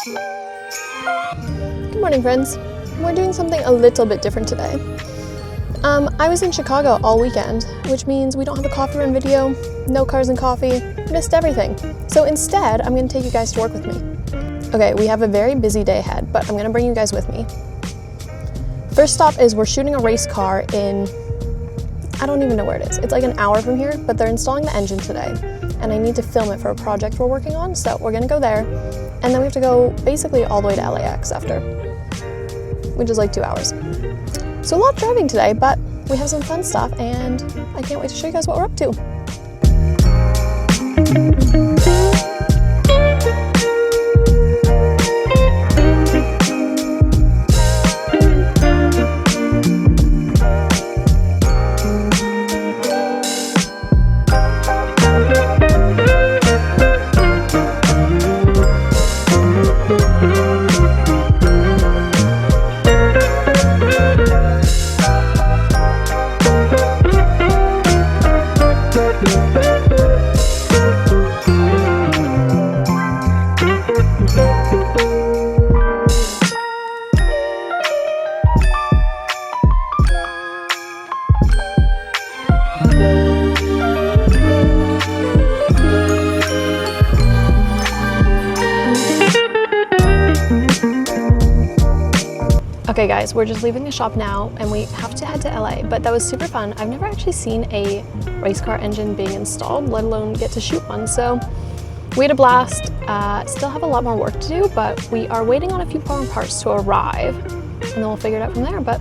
Good morning, friends. We're doing something a little bit different today. I was in Chicago all weekend, which means we don't have a coffee run video, no cars and coffee, missed everything. So instead, I'm gonna take you guys to work with me. Okay, we have a very busy day ahead, but I'm gonna bring you guys with me. First stop is we're shooting a race car in, I don't even know where it is. It's like an hour from here, but they're installing the engine today, and I need to film it for a project we're working on, so we're gonna go there, and then we have to go basically all the way to LAX after, which is like 2 hours. So a lot of driving today, but we have some fun stuff, and I can't wait to show you guys what we're up to. Okay guys, we're just leaving the shop now and we have to head to LA, but that was super fun. I've never actually seen a race car engine being installed, let alone get to shoot one, so we had a blast. Still have a lot more work to do, but we are waiting on a few more parts to arrive and then we'll figure it out from there, but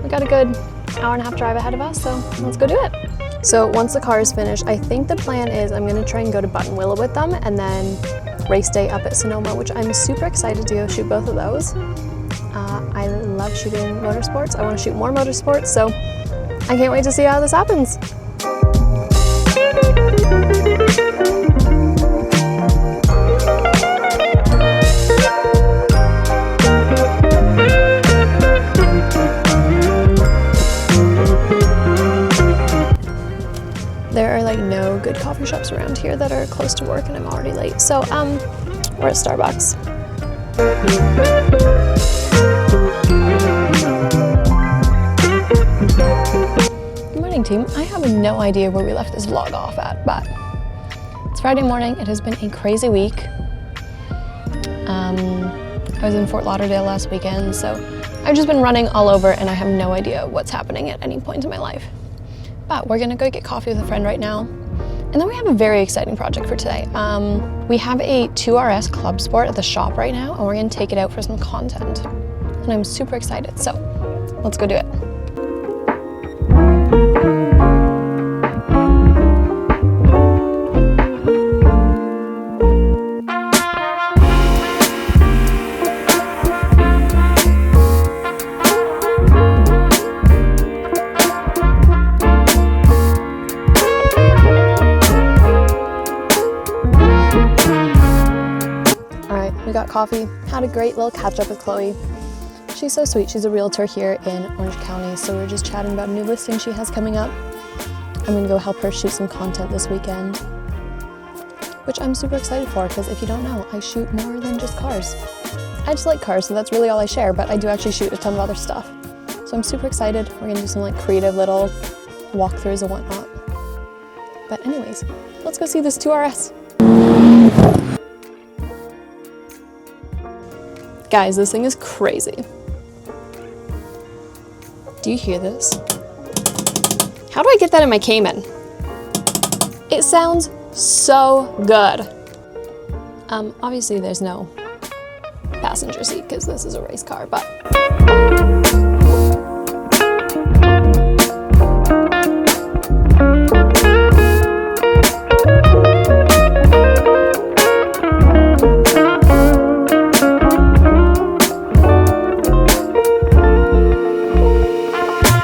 we got a good hour and a half drive ahead of us, so let's go do it. So once the car is finished, I think the plan is I'm gonna try and go to Buttonwillow with them and then race day up at Sonoma, which I'm super excited to go shoot both of those. I love shooting motorsports. I want to shoot more motorsports, so I can't wait to see how this happens. There are like no good coffee shops around here that are close to work and I'm already late. So we're at Starbucks. Good morning, team. I have no idea where we left this vlog off at, but it's Friday morning. It has been a crazy week. I was in Fort Lauderdale last weekend, so I've just been running all over and I have no idea what's happening at any point in my life. But we're gonna go get coffee with a friend right now. And then we have a very exciting project for today. We have a GT2RS Clubsport at the shop right now, and we're gonna take it out for some content. And I'm super excited, so let's go do it. We got coffee, had a great little catch up with Chloe. She's so sweet. She's a realtor here in Orange County, so we're just chatting about a new listing she has coming up. I'm gonna go help her shoot some content this weekend, which I'm super excited for because if you don't know, I shoot more than just cars. I just like cars, so that's really all I share, but I do actually shoot a ton of other stuff. So I'm super excited. We're gonna do some like creative little walkthroughs and whatnot. But anyways, let's go see this GT2RS. Guys, this thing is crazy. Do you hear this? How do I get that in my Cayman? It sounds so good. Obviously there's no passenger seat because this is a race car, but